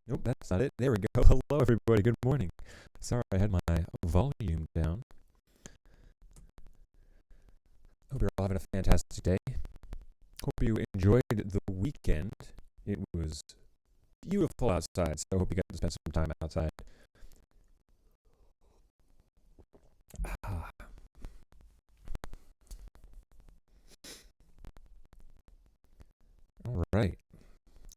Nope, that's not it. There we go. Hello, everybody. Good morning. Sorry, I had my volume down. Hope you're all having a fantastic day. Hope you enjoyed the weekend. It was beautiful outside, so I hope you got to spend some time outside. Ah. All right.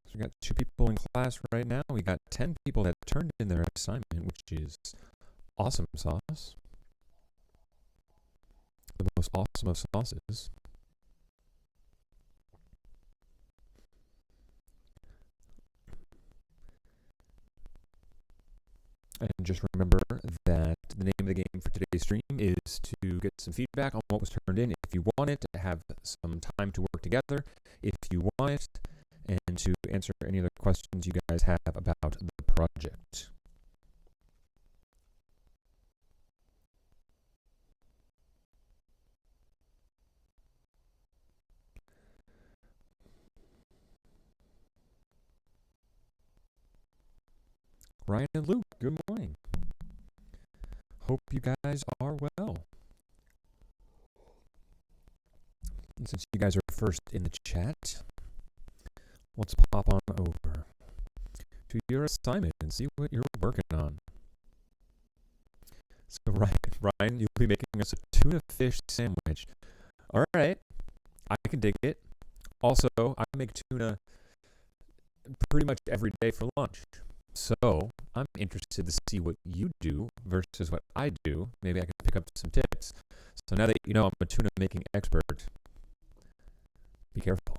So we got 2 people in class right now. We got 10 people that turned in their assignment, which is awesome sauce. The most awesome of sauces. And just remember that the name of the game for today's stream is to get some feedback on what was turned in. If you want it, to have some time to work together. If you want it, and to answer any other questions you guys have about the project. Ryan and Luke, good morning. Hope you guys are well. And since you guys are first in the chat, let's pop on over to your assignment and see what you're working on. So Ryan, you'll be making us a tuna fish sandwich. All right, I can dig it. Also, I make tuna pretty much every day for lunch. So I'm interested to see what you do versus what I do. Maybe I can pick up some tips. So now that you know I'm a tuna making expert, be careful.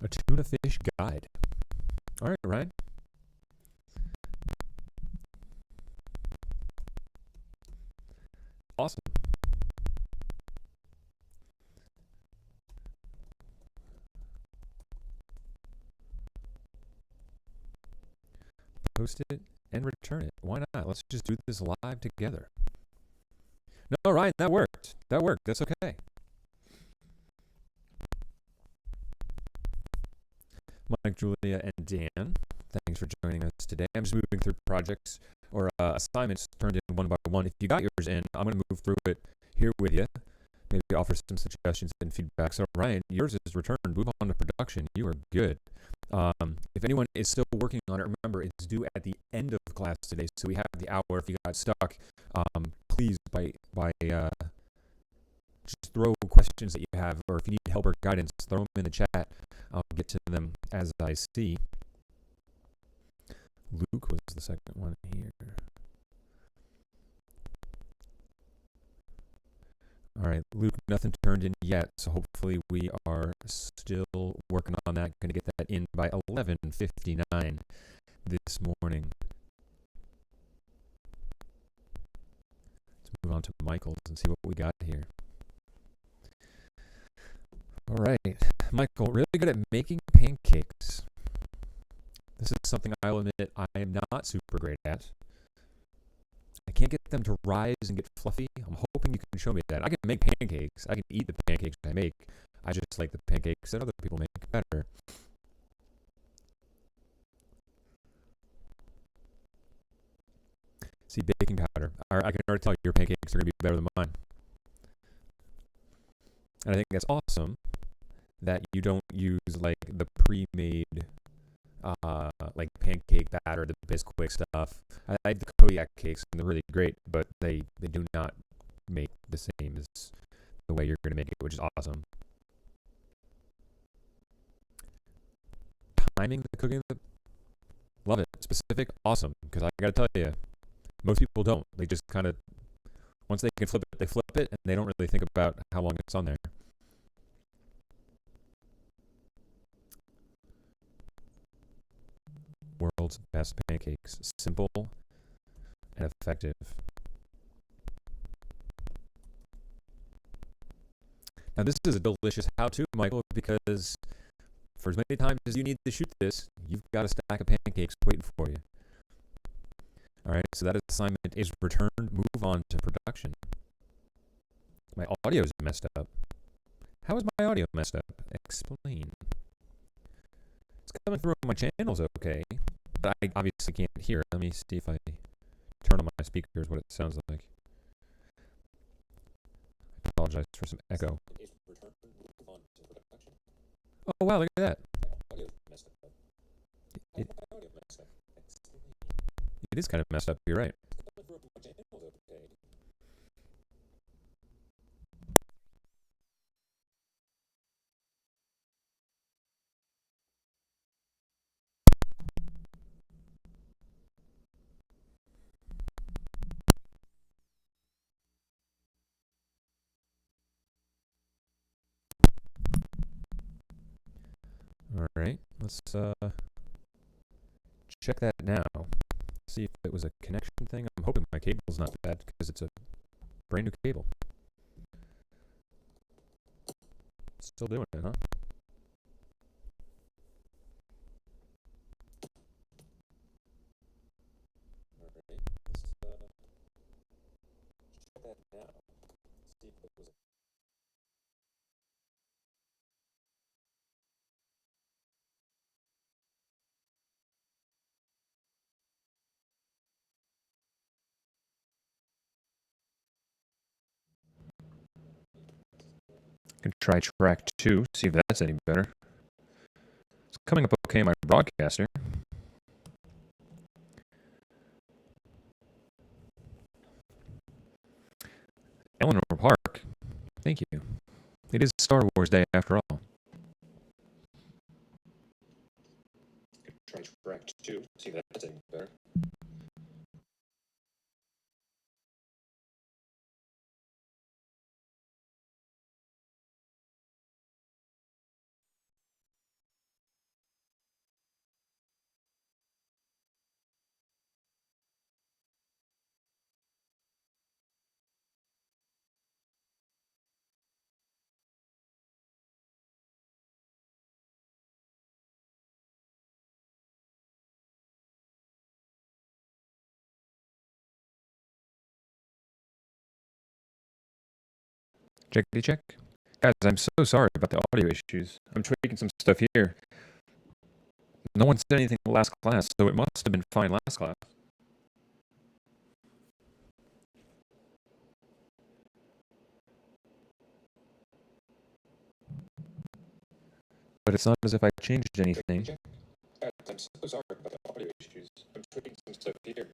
A tuna fish guide. All right, Ryan. Awesome. Post it and return it. Why not? Let's just do this live together. No, Ryan, that worked. That worked. That's okay. Mike, Julia, and Dan, thanks for joining us today. I'm just moving through projects or assignments turned in one by one. If you got yours in, I'm going to move through it here with you. Maybe offer some suggestions and feedback. So, Ryan, yours is returned. Move on to production. You are good. If anyone is still working on it, remember it's due at the end of class today, so we have the hour. If you got stuck, please just throw questions that you have, or if you need help or guidance, throw them in the chat. I'll get to them as I see. Luke was the second one here. All right, Luke, nothing turned in yet, so hopefully we are still working on that. Going to get that in by 11:59 this morning. Let's move on to Michael's and see what we got here. All right, Michael, really good at making pancakes. This is something I'll admit I am not super great at. I can't get them to rise and get fluffy. I'm hoping you can show me that. I can make pancakes. I can eat the pancakes I make. I just like the pancakes that other people make better. See, baking powder. I can already tell your pancakes are going to be better than mine. And I think that's awesome that you don't use like the pre-made like pancake batter, the Bisquick stuff. I like the Kodiak cakes, and they're really great, but they do not make the same as the way you're going to make it, which is awesome. Timing the cooking, love it. Specific, awesome, because I got to tell you, most people don't. They just kind of, once they can flip it, they flip it, and they don't really think about how long it's on there. World's best pancakes. Simple and effective. Now, this is a delicious how-to, Michael, because for as many times as you need to shoot this, you've got a stack of pancakes waiting for you. All right, so that assignment is returned. Move on to production. My audio is messed up. How is my audio messed up? Explain. It's coming through on my channels okay, but I obviously can't hear. Let me see if I turn on my speakers what it sounds like. I apologize for some echo. Oh, wow, look at that. It is kind of messed up, you're right. All right, let's check that now. See if it was a connection thing. I'm hoping my cable's not bad because it's a brand new cable. Still doing it, huh? All right, let's check that now. See if it was a can try track 2, see if that's any better. It's coming up okay on my broadcaster. Eleanor Park, thank you. It is Star Wars Day after all. Try track 2, see if that's any better. Checkity check. Guys, I'm so sorry about the audio issues. I'm tweaking some stuff here. No one said anything last class, so it must have been fine last class. But it's not as if I changed anything. I'm so sorry about the audio issues. I'm tweaking some stuff here.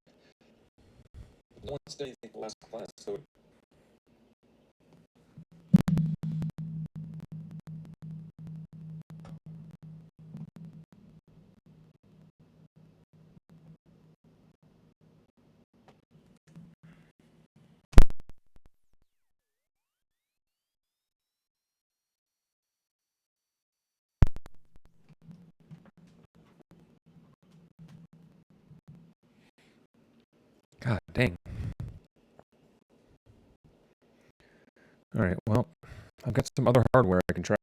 No one said anything last class, so God dang. Alright, well, I've got some other hardware I can try.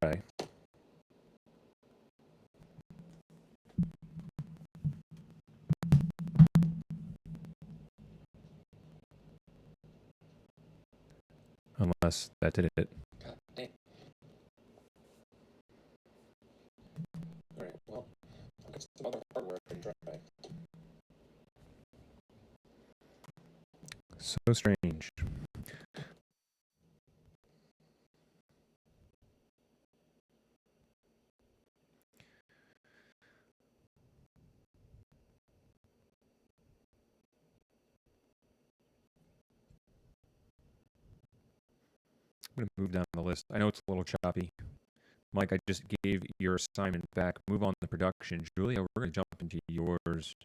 Unless that did it. God dang. Alright, well, I've got some other hardware I can try. So strange. I'm going to move down the list. I know it's a little choppy. Mike, I just gave your assignment back. Move on to production. Julia, we're going to jump into yours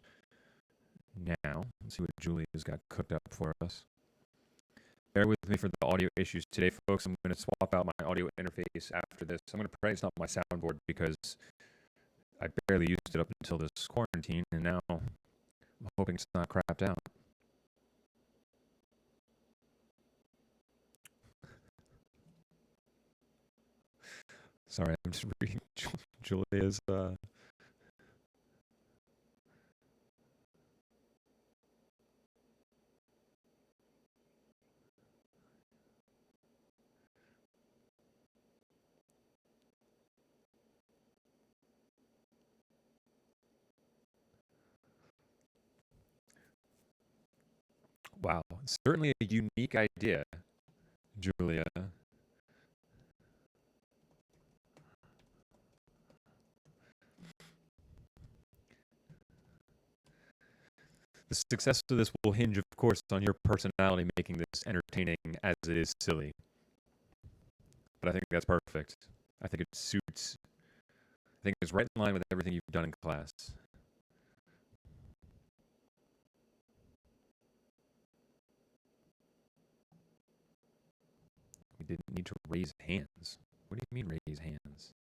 now. Let's see what Julia's got cooked up for us. Bear with me for the audio issues today, folks. I'm going to swap out my audio interface after this. I'm going to pray it's not my soundboard because I barely used it up until this quarantine, and now I'm hoping it's not crapped out. Sorry, I'm just reading Julia's. Wow, certainly a unique idea, Julia. The success of this will hinge, of course, on your personality making this entertaining as it is silly. But I think that's perfect. I think it suits. I think it's right in line with everything you've done in class. We didn't need to raise hands. What do you mean raise hands?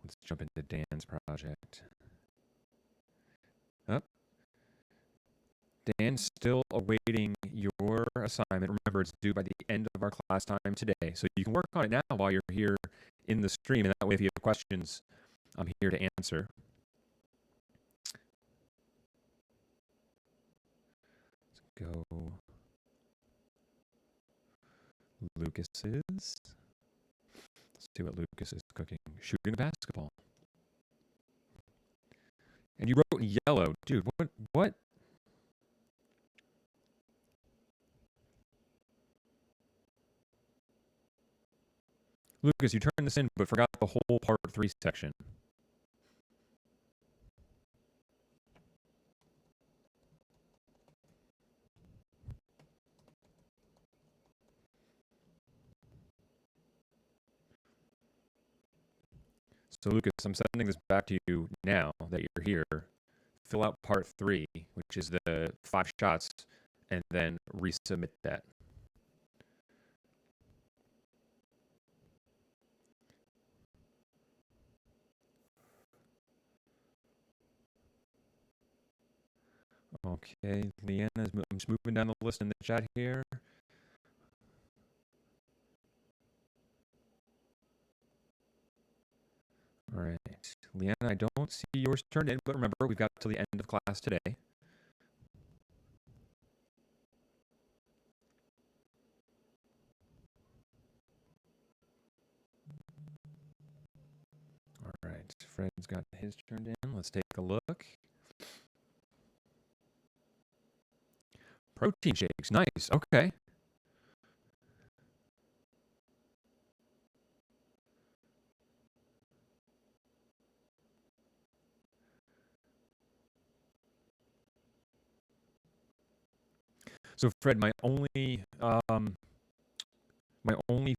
Let's jump into Dan's project. Oh, Dan's still awaiting your assignment. Remember, it's due by the end of our class time today. So you can work on it now while you're here in the stream. And that way, if you have questions, I'm here to answer. Let's go. Lucas's. Let's see what Lucas is cooking. Shooting a basketball. And you wrote in yellow. Dude, what? Lucas, you turned this in but forgot the whole part 3 section. So Lucas, I'm sending this back to you now that you're here. Fill out part 3, which is the 5 shots, and then resubmit that. Okay, Leanna's. I'm just moving down the list in the chat here. All right, Leanna, I don't see yours turned in, but remember, we've got till the end of class today. All right, Fred's got his turned in. Let's take a look. Protein shakes, nice. Okay. So Fred, my only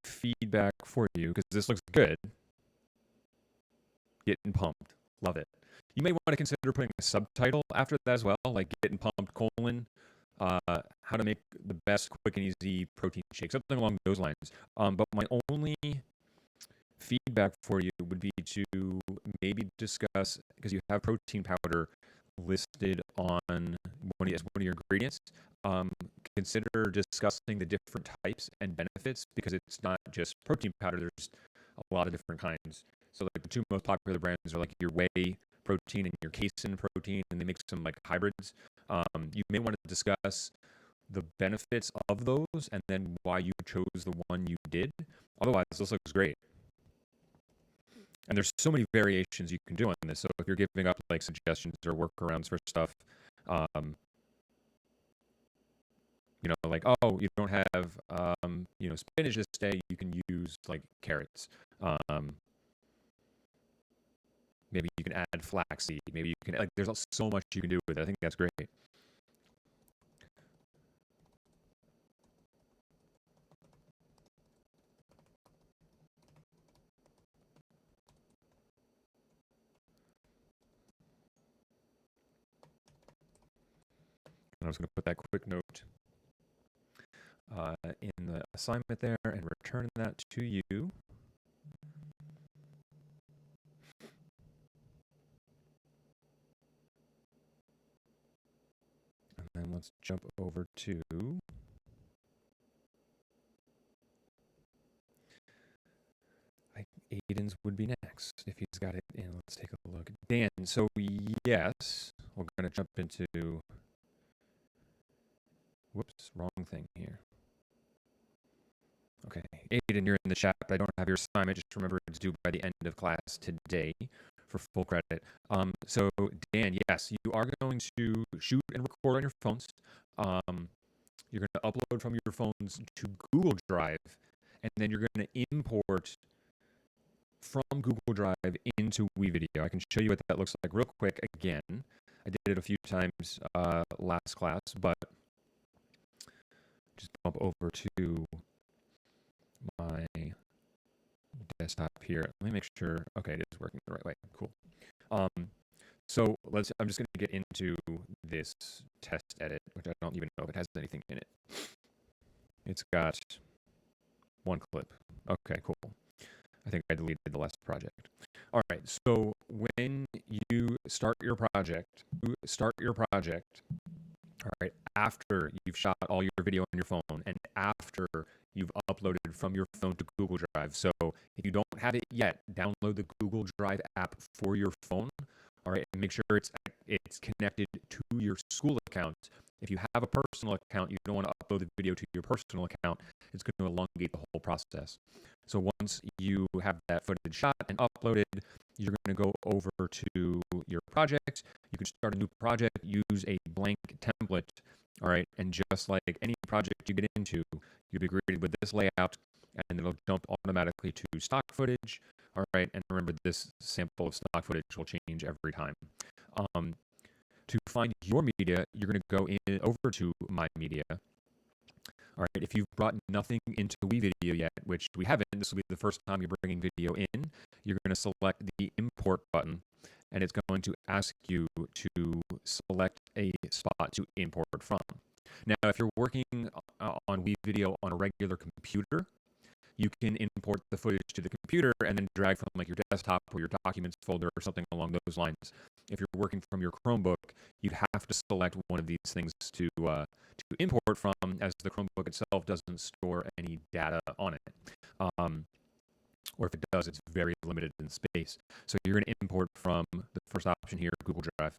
feedback for you, because this looks good, getting pumped, love it. You may want to consider putting a subtitle after that as well, like getting pumped, how to make the best quick and easy protein shake, something along those lines. But my only feedback for you would be to maybe discuss, because you have protein powder listed on one of your ingredients, consider discussing the different types and benefits, because it's not just protein powder. There's a lot of different kinds. So like the 2 most popular brands are like your whey protein and your casein protein, and they make some like hybrids. You may want to discuss the benefits of those and then why you chose the one you did. Otherwise, this looks great. And there's so many variations you can do on this. So if you're giving up like suggestions or workarounds for stuff, like, oh, you don't have, spinach this day, you can use like carrots. Maybe you can add flaxseed. Maybe you can, like, there's so much you can do with it. I think that's great. And I was going to put that quick note in the assignment there and return that to you. And then let's jump over to Aiden's would be next if he's got it in. Let's take a look. Dan, so yes, we're going to jump into. Whoops, wrong thing here. Okay, Aiden, you're in the chat, but I don't have your assignment. Just remember it's due by the end of class today for full credit. So Dan, yes, you are going to shoot and record on your phones. You're going to upload from your phones to Google Drive, and then you're going to import from Google Drive into WeVideo. I can show you what that looks like real quick again. I did it a few times last class, but just bump over to my desktop here. Let me make sure. Okay, it is working the right way. Cool. So I'm just going to get into this test edit, which I don't even know if it has anything in it. It's got one clip. Okay, cool. I think I deleted the last project. All right, so when you start your project, all right, after you've shot all your video on your phone and after you've uploaded from your phone to Google Drive. So if you don't have it yet, download the Google Drive app for your phone. All right, and make sure it's connected to your school account. If you have a personal account, you don't want to upload the video to your personal account. It's going to elongate the whole process. So once you have that footage shot and uploaded, you're going to go over to your project. You can start a new project, use a blank template, all right? And just like any project you get into, you'll be greeted with this layout, and it'll jump automatically to stock footage, all right? And remember, this sample of stock footage will change every time. To find your media, you're going to go in over to My Media. All right, if you've brought nothing into WeVideo yet, which we haven't, this will be the first time you're bringing video in, you're going to select the import button, and it's going to ask you to select a spot to import from. Now, if you're working on WeVideo on a regular computer, you can import the footage to the computer and then drag from like your desktop or your documents folder or something along those lines. If you're working from your Chromebook, you'd have to select one of these things to import from, as the Chromebook itself doesn't store any data on it. Or if it does, it's very limited in space. So you're going to import from the first option here, Google Drive.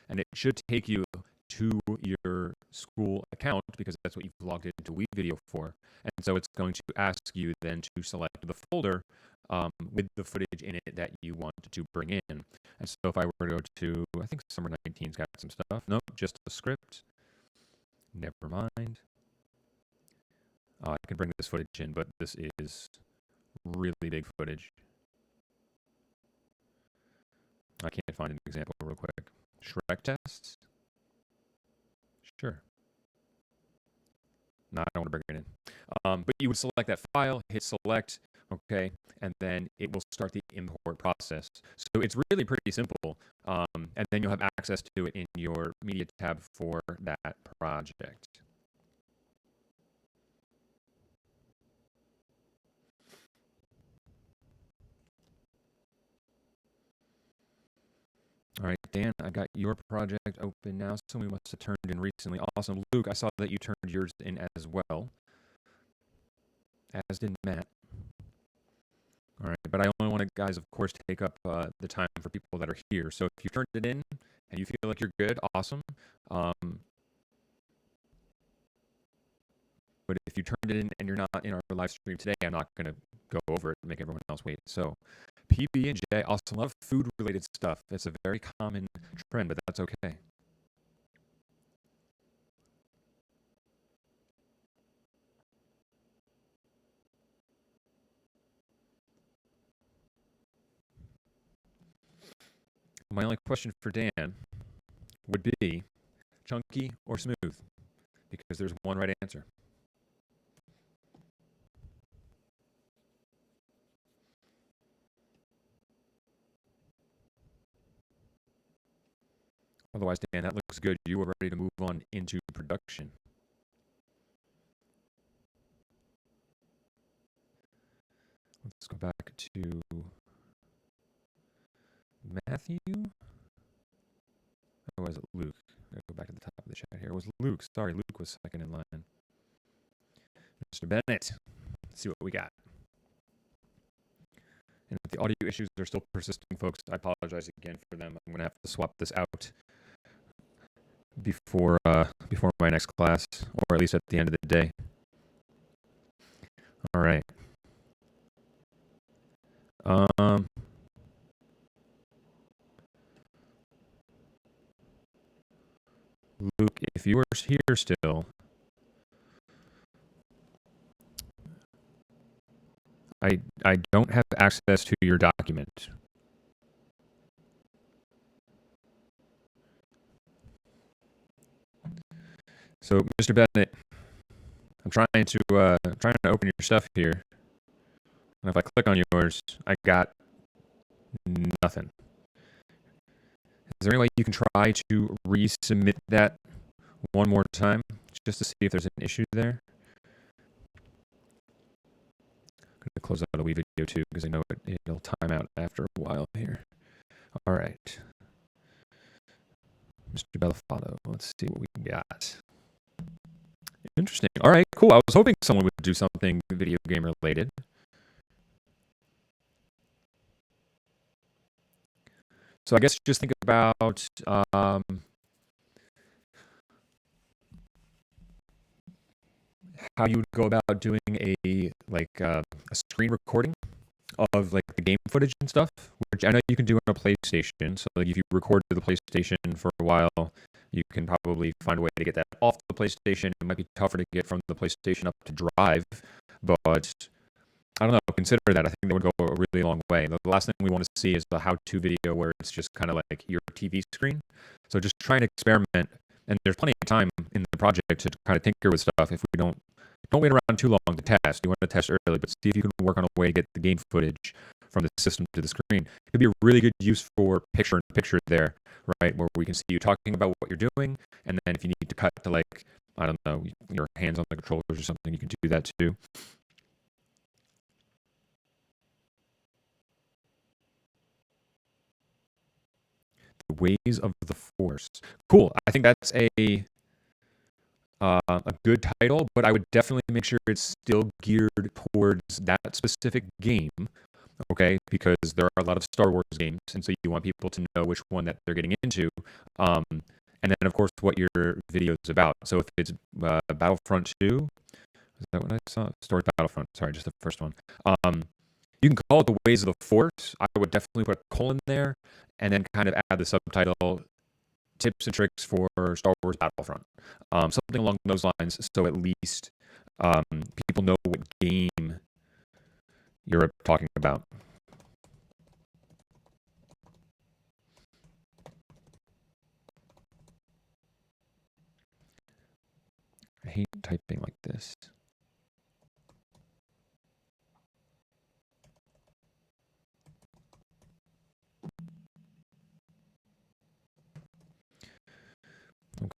And it should take you to your school account because that's what you've logged into WeVideo for. And so it's going to ask you then to select the folder with the footage in it that you want to bring in. And so if I were to go to, I think Summer 19's got some stuff. Nope, just the script. Never mind. I can bring this footage in, but this is really big footage. I can't find an example real quick. Shrek tests? Sure. No, I don't want to bring it in. But you would select that file, hit select, okay, and then it will start the import process. So it's really pretty simple, and then you'll have access to it in your media tab for that project. All right, Dan, I got your project open now. Somebody must have turned in recently. Awesome. Luke, I saw that you turned yours in as well, as did Matt. All right, but I only want to, guys, of course, take up the time for people that are here. So if you turned it in and you feel like you're good, awesome. But if you turned it in and you're not in our live stream today, I'm not going to go over it and make everyone else wait. So PB&J, also a lot of food-related stuff. It's a very common trend, but that's okay. My only question for Dan would be chunky or smooth, because there's one right answer. Otherwise, Dan, that looks good. You are ready to move on into production. Let's go back to Matthew. Or was it Luke? I'll go back to the top of the chat here. It was Luke. Sorry, Luke was second in line. Mr. Bennett, let's see what we got. And if the audio issues are still persisting, folks, I apologize again for them. I'm going to have to swap this out before my next class, or at least at the end of the day. All right. Luke, if you are here still, I don't have access to your document. So, Mr. Bennett, I'm trying to open your stuff here, and if I click on yours, I got nothing. Is there any way you can try to resubmit that one more time, just to see if there's an issue there? I'm going to close out a wee video too, because I know it'll time out after a while here. All right. Mr. Belafato, let's see what we got. Interesting. All right, cool. I was hoping someone would do something video game related. So I guess just think about how you would go about doing a screen recording of like the game footage and stuff, which I know you can do on a PlayStation. So like if you recorded the PlayStation for a while, you can probably find a way to get that off the PlayStation. It might be tougher to get from the PlayStation up to Drive, but I don't know. Consider that. I think that would go a really long way. The last thing we want to see is the how-to video where it's just kind of like your TV screen. So just try and experiment. And there's plenty of time in the project to kind of tinker with stuff. If we don't wait around too long to test. You want to test early, but see if you can work on a way to get the game footage from the system to the screen. It could be a really good use for picture-in-picture there, right? Where we can see you talking about what you're doing, and then if you need to cut to like, I don't know, your hands on the controllers or something, you can do that too. The Ways of the Force. Cool. I think that's a good title, but I would definitely make sure it's still geared towards that specific game, okay? Because there are a lot of Star Wars games, and so you want people to know which one that they're getting into. And then, of course, what your video is about. So if it's Battlefront 2, is that what I saw? Star Wars Battlefront, sorry, just the first one. You can call it The Ways of the Force. I would definitely put a colon there, and then kind of add the subtitle, Tips and Tricks for Star Wars Battlefront. Something along those lines, so at least people know what game you're talking about. I hate typing like this.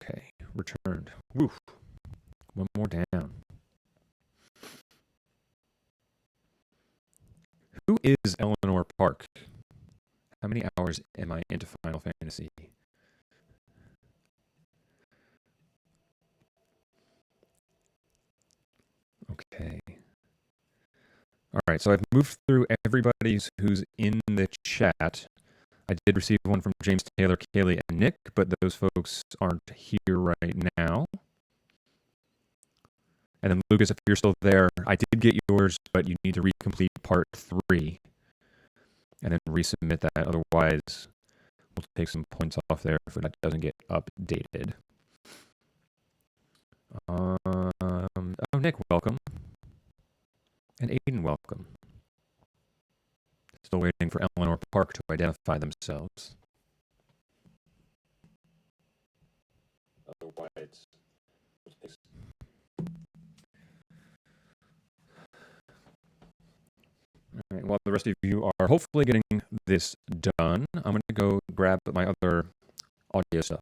Okay, returned. Woof. One more down. Who is Eleanor Park? How many hours am I into Final Fantasy? Okay. All right, so I've moved through everybody who's in the chat. I did receive one from James Taylor, Kaylee, and Nick, but those folks aren't here right now. And then Lucas, if you're still there, I did get yours, but you need to recomplete part 3 and then resubmit that. Otherwise, we'll take some points off there if that doesn't get updated. Oh, Nick, welcome. And Aiden, welcome. Still waiting for Eleanor Park to identify themselves. Otherwise, all right, while the rest of you are hopefully getting this done, I'm going to go grab my other audio stuff.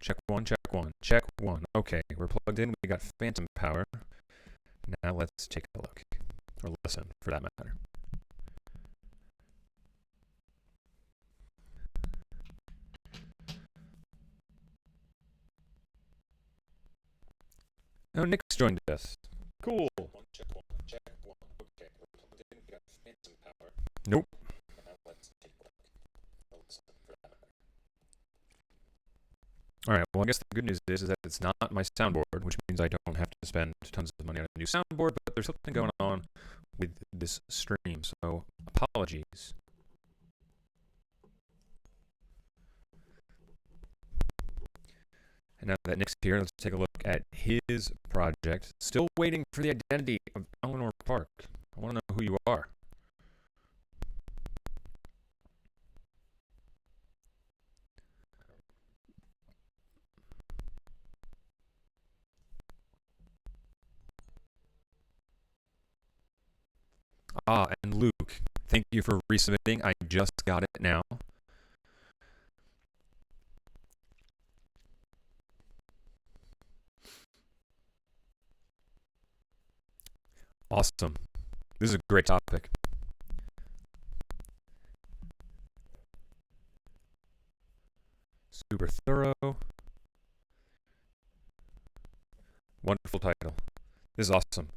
Check one, check one, check one. Okay, we're plugged in. We got phantom power. Now let's take a look. Or listen, for that matter. Oh, Nick's joined us. Cool. Check one, check one. Okay, we're plugged in. We got phantom power. Nope. Now let's take a look. Or listen, for that matter. Alright, well, I guess the good news is that it's not my soundboard, which means I don't have to spend tons of money on a new soundboard, but there's something going on with this stream, so apologies. And now that Nick's here, let's take a look at his project. Still waiting for the identity of Eleanor Park. I want to know who you are. Ah, and Luke, thank you for resubmitting. I just got it now. Awesome. This is a great topic. Super thorough. Wonderful title. This is awesome.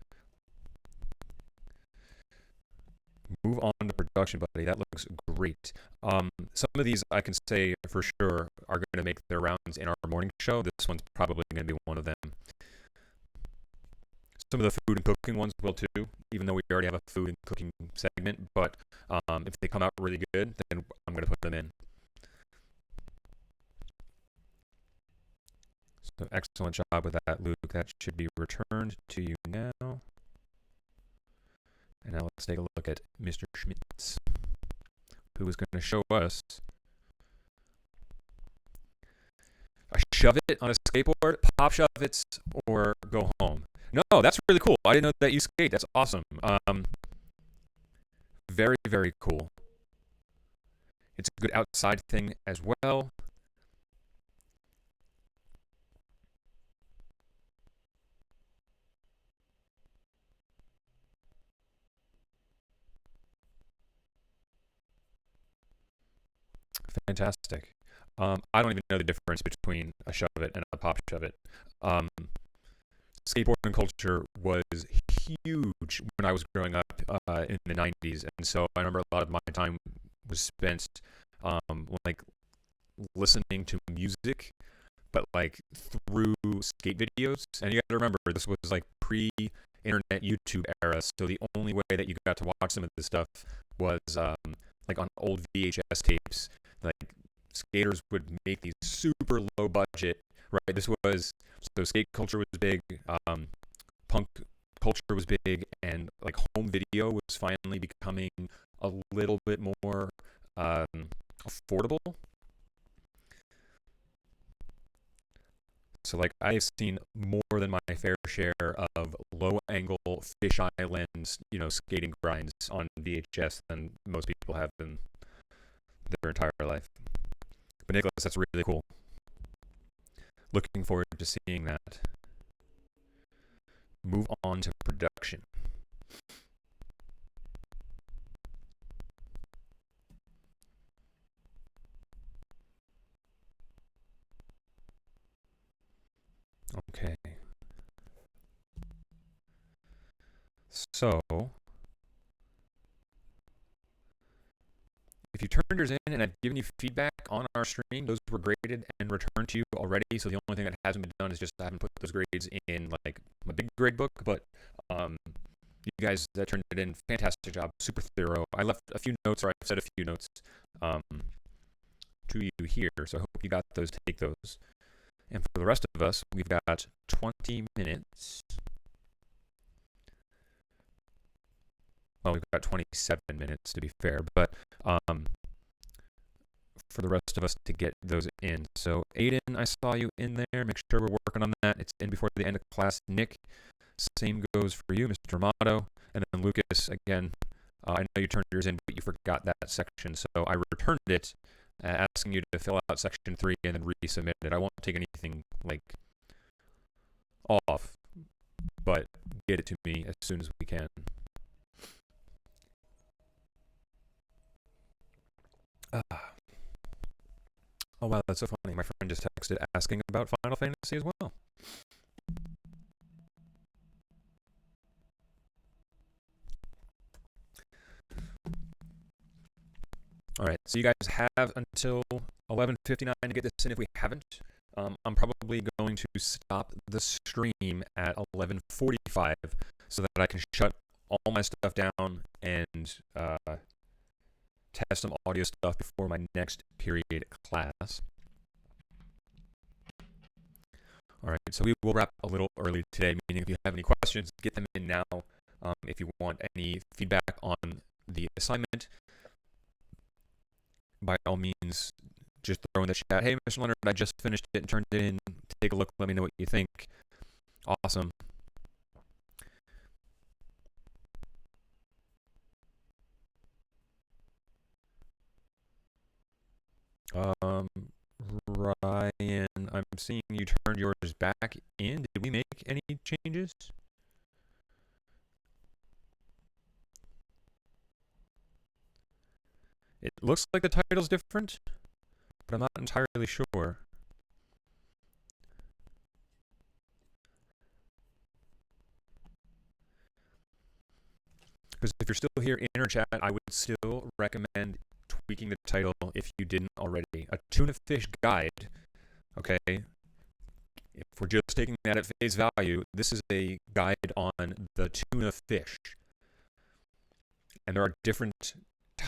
Move on to production, buddy. That looks great. Some of these I can say for sure are going to make their rounds in our morning show. This one's probably going to be one of them. Some of the food and cooking ones will too, even though we already have a food and cooking segment. But if they come out really good, then I'm going to put them in. So excellent job with that, Luke. That should be returned to you now. And now let's take a look at Mr. Schmitz, who is going to show us a shove it on a skateboard, pop shove it, or go home. No, that's really cool. I didn't know that you skate. That's awesome. Very, very cool. It's a good outside thing as well. Fantastic. I don't even know the difference between a shove it and a pop shove it. Skateboarding culture was huge when I was growing up in the 90s, and so I remember a lot of my time was spent like listening to music, but like through skate videos. And you got to remember, this was like pre-internet YouTube era, so the only way that you got to watch some of this stuff was like on old VHS tapes. Like skaters would make these super low budget, right? This was, so skate culture was big, punk culture was big, and like home video was finally becoming a little bit more affordable. So like I've seen more than my fair share of low angle fisheye lens, skating grinds on VHS than most people have in their entire life. But Nicholas, that's really cool. Looking forward to seeing that. Move on to production. Okay. So, if you turned yours in and I've given you feedback on our stream, those were graded and returned to you already. So the only thing that hasn't been done is just I haven't put those grades in like my big grade book. But you guys that turned it in, fantastic job, super thorough. I left a few notes, or I've said a few notes to you here. So I hope you got those. Take those. And for the rest of us, we've got 20 minutes. Well, we've got 27 minutes to be fair, but for the rest of us to get those in. So Aiden, I saw you in there. Make sure we're working on that. It's in before the end of class. Nick, same goes for you, Mr. Amato. And then Lucas, again, I know you turned yours in, but you forgot that section. So I returned it, asking you to fill out section 3 and then resubmit it. I won't take anything anything like off, but get it to me as soon as we can. Oh wow, that's so funny. My friend just texted asking about Final Fantasy as well. All right, so you guys have until 11:59 to get this in. If we haven't, I'm probably going to stop the stream at 11:45 so that I can shut all my stuff down and test some audio stuff before my next period class. All right, so we will wrap a little early today, meaning if you have any questions, get them in now. If you want any feedback on the assignment, by all means, just throw in the chat, hey, Mr. Leonard, I just finished it and turned it in. Take a look, let me know what you think. Awesome. Ryan, I'm seeing you turned yours back in. Did we make any changes? It looks like the title's different, but I'm not entirely sure. Because if you're still here in our chat, I would still recommend tweaking the title if you didn't already. A tuna fish guide, okay? If we're just taking that at face value, this is a guide on the tuna fish. And there are different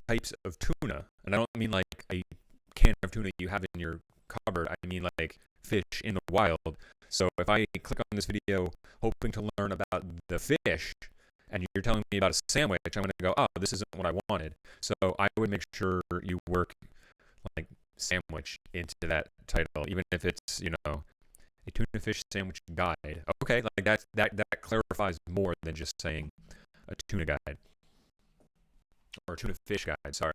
types of tuna. And I don't mean like a can of tuna you have in your cupboard. I mean like fish in the wild. So if I click on this video hoping to learn about the fish, and you're telling me about a sandwich, I'm going to go, oh, this isn't what I wanted. So I would make sure you work like sandwich into that title, even if it's, a tuna fish sandwich guide. Okay, like that clarifies more than just saying a tuna guide. Or a tuna fish guide, sorry.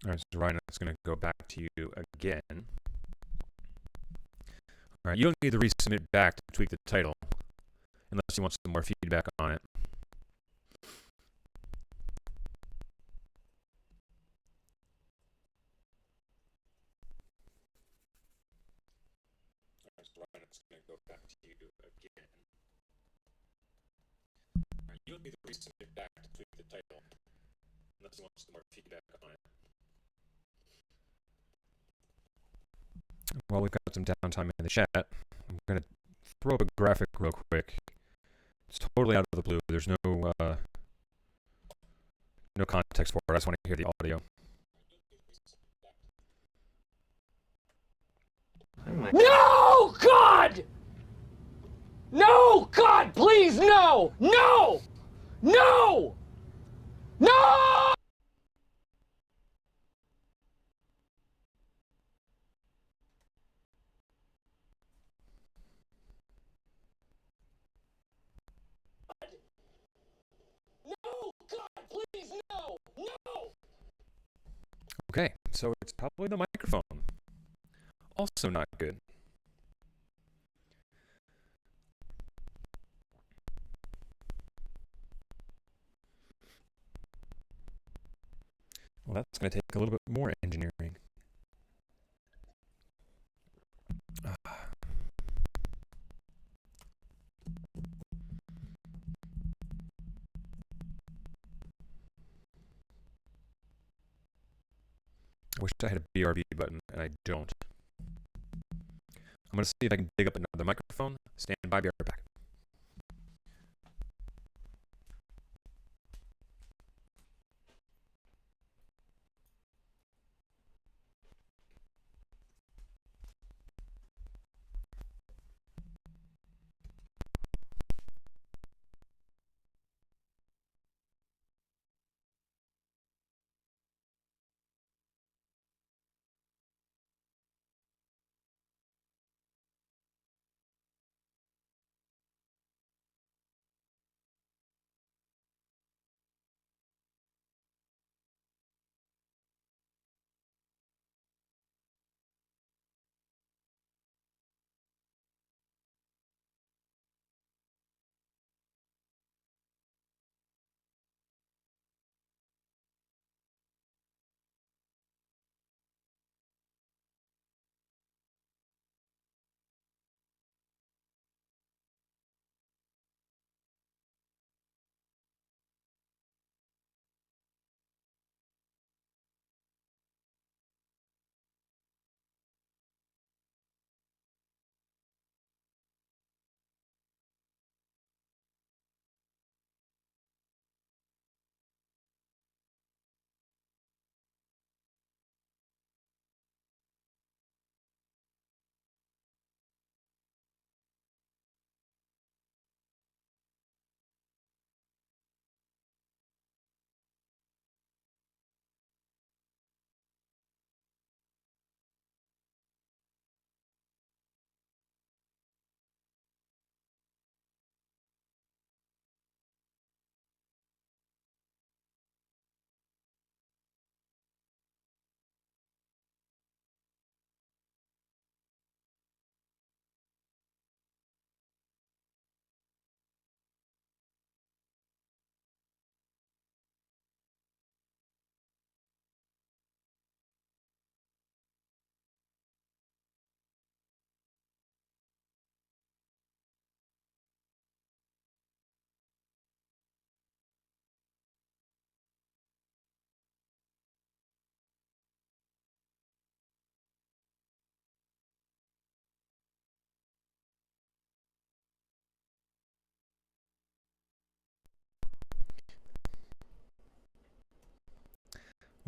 All right, so Ryan, it's going to go back to you again. All right, you don't need to resubmit back to tweak the title, unless you want some more feedback on it. All right, so Ryan, it's going to go back to you again. All right, you don't need to resubmit back to tweak the title, unless you want some more feedback on it. Well, we've got some downtime in the chat. I'm going to throw up a graphic real quick. It's totally out of the blue. There's no context for it. I just want to hear the audio. No, God! No, God, please, no! No! No! No! No, God, please, no! No! Okay, so it's probably the microphone. Also not good. Well, that's going to take a little bit more engineering. I wish I had a BRB button, and I don't. I'm going to see if I can dig up another microphone. Stand by, be right back.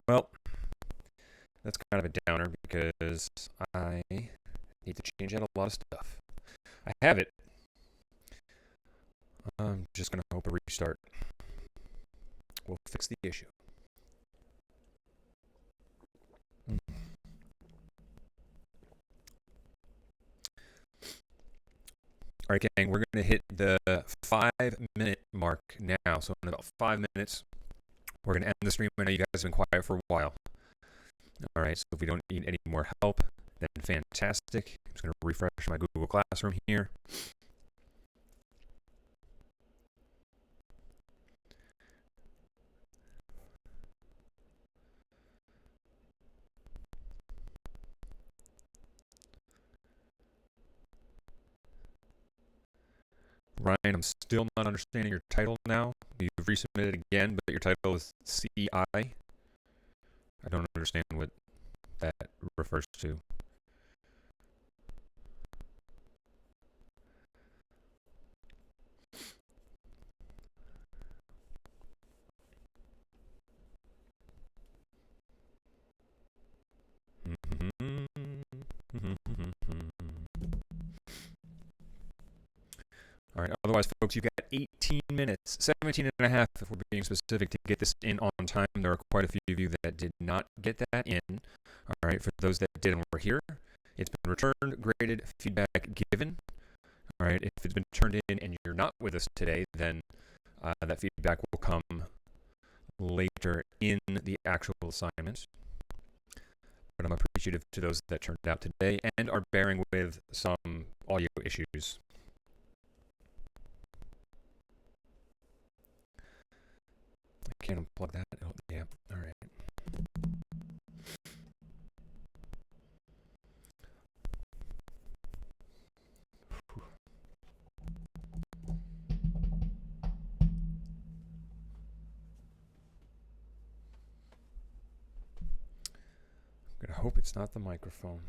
Well, that's kind of a downer because I need to change out a lot of stuff. I have it. I'm just going to hope a restart will fix the issue. All right, gang, we're going to hit the 5-minute mark now. So in about 5 minutes, we're going to end the stream. I know you guys have been quiet for a while. All right, so if we don't need any more help, then fantastic. I'm just going to refresh my Google Classroom here. Ryan, I'm still not understanding your title now. You've resubmitted again, but your title is CI. I don't understand what that refers to. All right, otherwise, folks, you've got 18 minutes, 17 and a half if we're being specific, to get this in on time. There are quite a few of you that did not get that in. All right, for those that did and were here, it's been returned, graded, feedback given. All right, if it's been turned in and you're not with us today, then that feedback will come later in the actual assignment. But I'm appreciative to those that turned out today and are bearing with some audio issues. I can't unplug that. Oh, yeah. All right. hope it's not the microphone.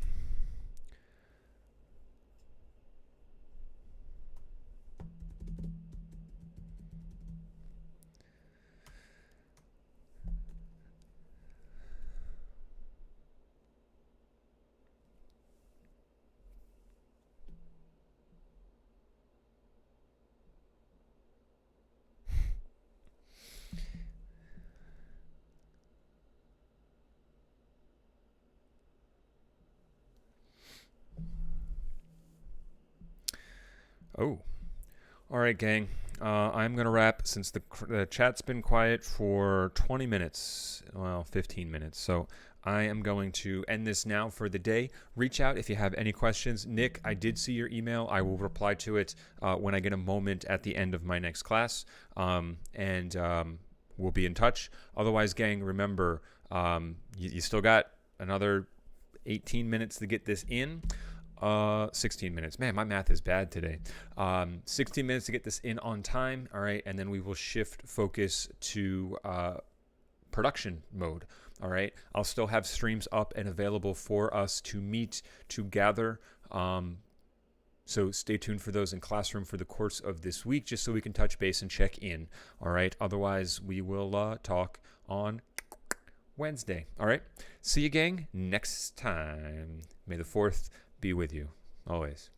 Oh, all right, gang. I'm going to wrap since the chat's been quiet for 20 minutes, well, 15 minutes. So I am going to end this now for the day. Reach out if you have any questions. Nick, I did see your email. I will reply to it when I get a moment at the end of my next class. We'll be in touch. Otherwise, gang, remember, you still got another 18 minutes to get this in. 16 minutes. Man, my math is bad today. 16 minutes to get this in on time. All right. And then we will shift focus to production mode. All right. I'll still have streams up and available for us to meet, to gather. So stay tuned for those in Classroom for the course of this week, just so we can touch base and check in. All right. Otherwise, we will talk on Wednesday. All right. See you, gang, next time. May the 4th be with you always.